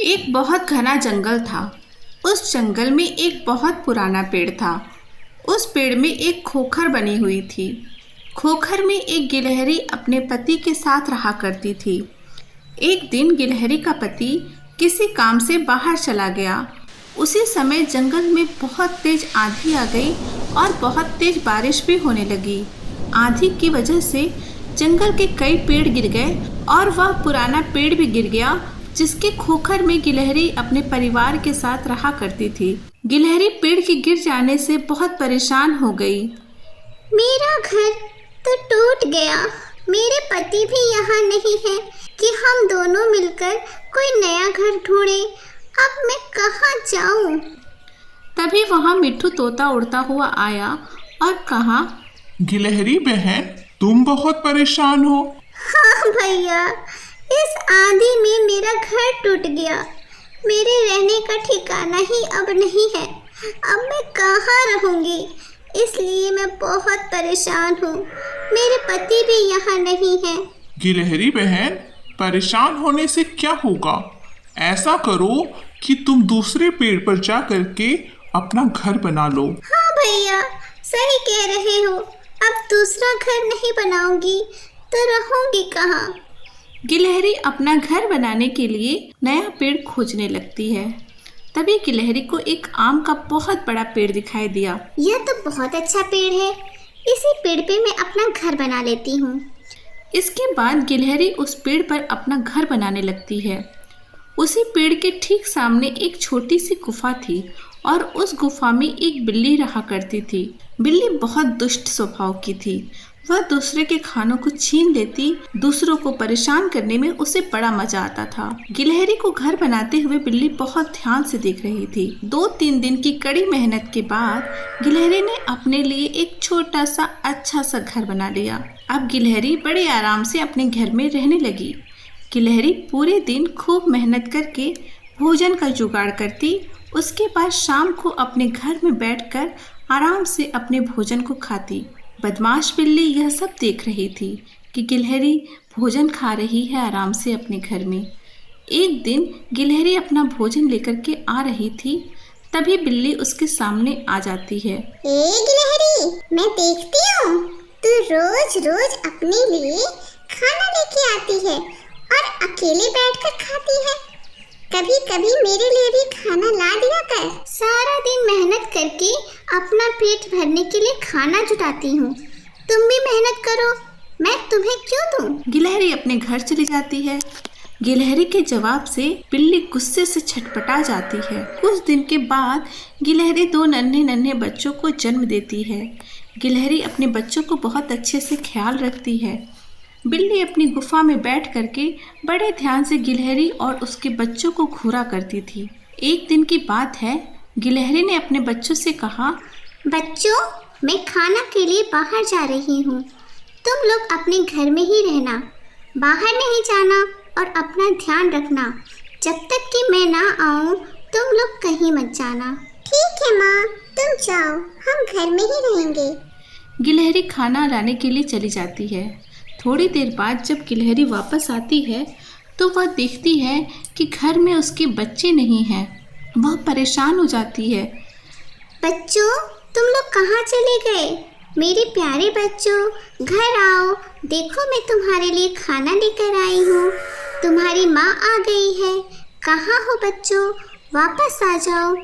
एक बहुत घना जंगल था। उस जंगल में एक बहुत पुराना पेड़ था। उस पेड़ में एक खोखर बनी हुई थी। खोखर में एक गिलहरी अपने पति के साथ रहा करती थी। एक दिन गिलहरी का पति किसी काम से बाहर चला गया। उसी समय जंगल में बहुत तेज आंधी आ गई और बहुत तेज बारिश भी होने लगी। आंधी की वजह से जंगल के कई पेड़ गिर गए और वह पुराना पेड़ भी गिर गया जिसके खोखर में गिलहरी अपने परिवार के साथ रहा करती थी। गिलहरी पेड़ के गिर जाने से बहुत परेशान हो गई। मेरा घर तो टूट गया। मेरे पति भी यहाँ नहीं है कि हम दोनों मिलकर कोई नया घर ढूंढें। अब मैं कहाँ जाऊँ? तभी वहाँ मिट्ठू तोता उड़ता हुआ आया और कहा, गिलहरी बहन, तुम बहुत परेशान हो। हाँ भैया, इस आंधी में मेरा घर टूट गया। मेरे रहने का ठिकाना ही अब नहीं है। अब मैं कहाँ रहूँगी? इसलिए मैं बहुत परेशान हूँ। मेरे पति भी यहाँ नहीं है। गिलहरी बहन, परेशान होने से क्या होगा? ऐसा करो कि तुम दूसरे पेड़ पर जा करके अपना घर बना लो। हाँ भैया, सही कह रहे हो। अब दूसरा घर नहीं बनाऊंगी तो रहूंगी कहाँ? गिलहरी अपना घर बनाने के लिए नया पेड़ खोजने लगती है। तभी गिलहरी को एक आम का बहुत बड़ा पेड़ दिखाई दिया। यह तो बहुत अच्छा पेड़ है। इसी पेड़ पे मैं अपना घर बना लेती हूँ। इसके बाद गिलहरी उस पेड़ पर अपना घर बनाने लगती है। उसी पेड़ के ठीक सामने एक छोटी सी गुफा थी और उस गुफा में एक बिल्ली रहा करती थी। बिल्ली बहुत दुष्ट स्वभाव की थी। वह दूसरे के खानों को छीन लेती। दूसरों को परेशान करने में उसे बड़ा मजा आता था। गिलहरी को घर बनाते हुए बिल्ली बहुत ध्यान से देख रही थी। 2-3 दिन की कड़ी मेहनत के बाद गिलहरी ने अपने लिए एक छोटा सा अच्छा सा घर बना लिया। अब गिलहरी बड़े आराम से अपने घर में रहने लगी। गिलहरी पूरे दिन खूब मेहनत करके भोजन का जुगाड़ करती। उसके बाद शाम को अपने घर में बैठकर आराम से अपने भोजन को खाती। बदमाश बिल्ली यह सब देख रही थी कि गिलहरी भोजन खा रही है आराम से अपने घर में। एक दिन गिलहरी अपना भोजन लेकर के आ रही थी। तभी बिल्ली उसके सामने आ जाती है। ए गिलहरी, मैं देखती हूँ तू रोज रोज अपने लिए खाना लेके आती है और अकेले बैठकर खाती है। कभी कभी मेरे लिए भी खाना ला दिया कर। सारा दिन मेहनत करके अपना पेट भरने के लिए खाना जुटाती हूँ। तुम भी मेहनत करो, मैं तुम्हें क्यों दूँ? गिलहरी अपने घर चली जाती है। गिलहरी के जवाब से बिल्ली गुस्से से छटपटा जाती है। कुछ दिन के बाद गिलहरी 2 नन्हे नन्हे बच्चों को जन्म देती है। गिलहरी अपने बच्चों को बहुत अच्छे से ख्याल रखती है। बिल्ली अपनी गुफा में बैठ करके बड़े ध्यान से गिलहरी और उसके बच्चों को घूरा करती थी। एक दिन की बात है, गिलहरी ने अपने बच्चों से कहा, बच्चों, मैं खाना के लिए बाहर जा रही हूँ। तुम लोग अपने घर में ही रहना, बाहर नहीं जाना और अपना ध्यान रखना। जब तक कि मैं ना आऊँ तुम लोग कहीं मत जाना। ठीक है माँ, तुम जाओ, हम घर में ही रहेंगे। गिलहरी खाना लाने के लिए चली जाती है। थोड़ी देर बाद जब गिलहरी वापस आती है तो वह देखती है कि घर में उसके बच्चे नहीं हैं। वह परेशान हो जाती है। बच्चों, तुम लोग कहाँ चले गए? मेरे प्यारे बच्चों, घर आओ। देखो, मैं तुम्हारे लिए खाना लेकर आई हूँ। तुम्हारी माँ आ गई है। कहाँ हो बच्चों? वापस आ जाओ।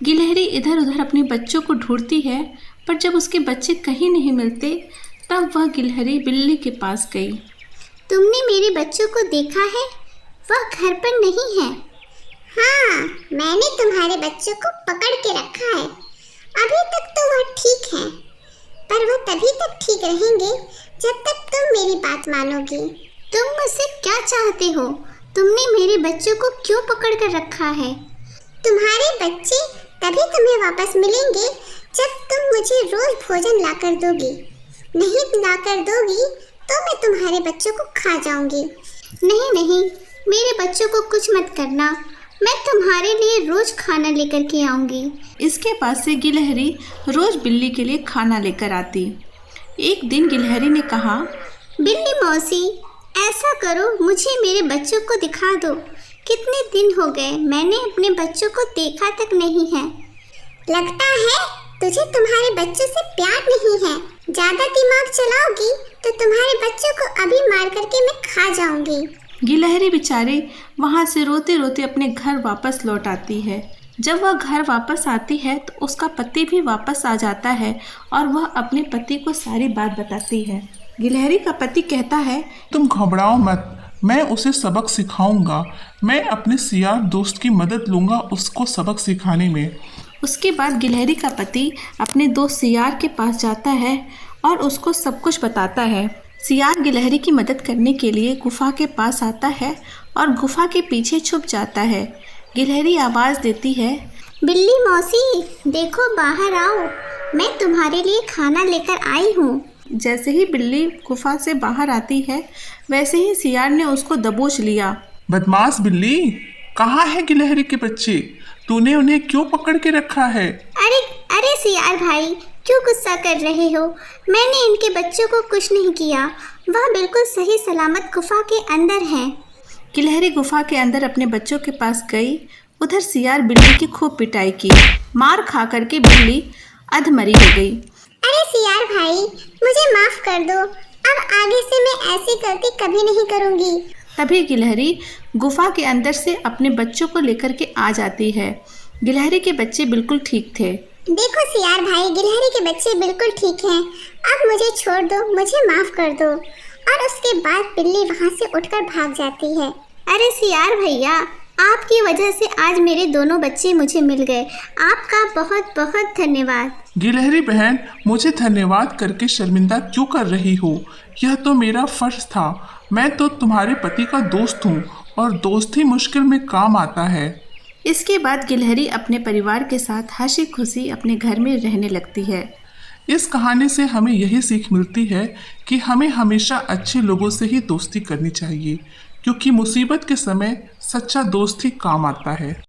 गिलहरी इधर उधर अपने बच्चों को ढूंढती है, पर जब उसके बच्चे कहीं नहीं मिलते तब वह गिलहरी बिल्ली के पास गई। तुमने मेरे बच्चों को देखा है? वह घर पर नहीं है। हाँ, मैंने तुम्हारे बच्चों को पकड़ के रखा है। अभी तक तो वह ठीक है, पर वह तभी तक ठीक रहेंगे जब तक तुम मेरी बात मानोगी। तुम मुझसे क्या चाहते हो? तुमने मेरे बच्चों को क्यों पकड़ कर रखा है? तुम्हारे बच्चे तभी तुम्हें वापस मिलेंगे जब तुम मुझे रोज भोजन लाकर दोगी। नहीं लाकर दोगी तो मैं तुम्हारे बच्चों को खा जाऊंगी। नहीं नहीं, मेरे बच्चों को कुछ मत करना। मैं तुम्हारे लिए रोज खाना लेकर के आऊंगी। इसके पास से गिलहरी रोज बिल्ली के लिए खाना लेकर आती। एक दिन गिलहरी ने कहा, बिल्ली मौसी, ऐसा करो, मुझे मेरे बच्चों को दिखा दो। कितने दिन हो गए मैंने अपने बच्चों को देखा तक नहीं है। लगता है तुझे तुम्हारे बच्चों से प्यार नहीं है। ज्यादा दिमाग चलाओगी तो तुम्हारे बच्चों को अभी मार करके मैं खा जाऊंगी। गिलहरी बेचारी वहाँ से रोते रोते अपने घर वापस लौट आती है। जब वह घर वापस आती है तो उसका पति भी वापस आ जाता है और वह अपने पति को सारी बात बताती है। गिलहरी का पति कहता है, तुम घबराओ मत, मैं उसे सबक सिखाऊंगा। मैं अपने सियार दोस्त की मदद लूंगा उसको सबक सिखाने में। उसके बाद गिलहरी का पति अपने दोस्त सियार के पास जाता है और उसको सब कुछ बताता है। सियार गिलहरी की मदद करने के लिए गुफा के पास आता है और गुफा के पीछे छुप जाता है। गिलहरी आवाज़ देती है, बिल्ली मौसी देखो बाहर आओ, मैं तुम्हारे लिए खाना लेकर आई हूँ। जैसे ही बिल्ली गुफा से बाहर आती है वैसे ही सियार ने उसको दबोच लिया। बदमाश बिल्ली, कहाँ है गिलहरी के बच्चे? तूने उन्हें क्यों पकड़ के रखा है? अरे अरे सियार भाई, क्यों गुस्सा कर रहे हो? मैंने इनके बच्चों को कुछ नहीं किया, वह बिल्कुल सही सलामत गुफा के अंदर हैं। गिलहरी गुफा के अंदर अपने बच्चों के पास गई। उधर सियार बिल्ली की खूब पिटाई की। मार खा करके बिल्ली अधमरी हो गई। अरे सियार भाई, मुझे माफ कर दो, अब आगे से मैं ऐसी गलती कभी नहीं करूँगी। तभी गिलहरी गुफा के अंदर से अपने बच्चों को लेकर के आ जाती है। गिलहरी के बच्चे बिल्कुल ठीक थे। देखो सियार भाई, गिलहरी के बच्चे बिल्कुल ठीक हैं। अब मुझे छोड़ दो, मुझे माफ कर दो। और उसके बाद बिल्ली वहाँ से उठकर भाग जाती है। अरे सियार भैया, आपकी वजह से आज मेरे दोनों बच्चे मुझे मिल गए। आपका बहुत बहुत धन्यवाद। गिलहरी बहन, मुझे धन्यवाद करके शर्मिंदा क्यों कर रही हो? यह तो मेरा फर्ज था। मैं तो तुम्हारे पति का दोस्त हूँ और दोस्त ही मुश्किल में काम आता है। इसके बाद गिलहरी अपने परिवार के साथ हंसी खुशी अपने घर में रहने लगती है। इस कहानी से हमें यही सीख मिलती है कि हमें हमेशा अच्छे लोगों से ही दोस्ती करनी चाहिए, क्योंकि मुसीबत के समय सच्चा दोस्त ही काम आता है।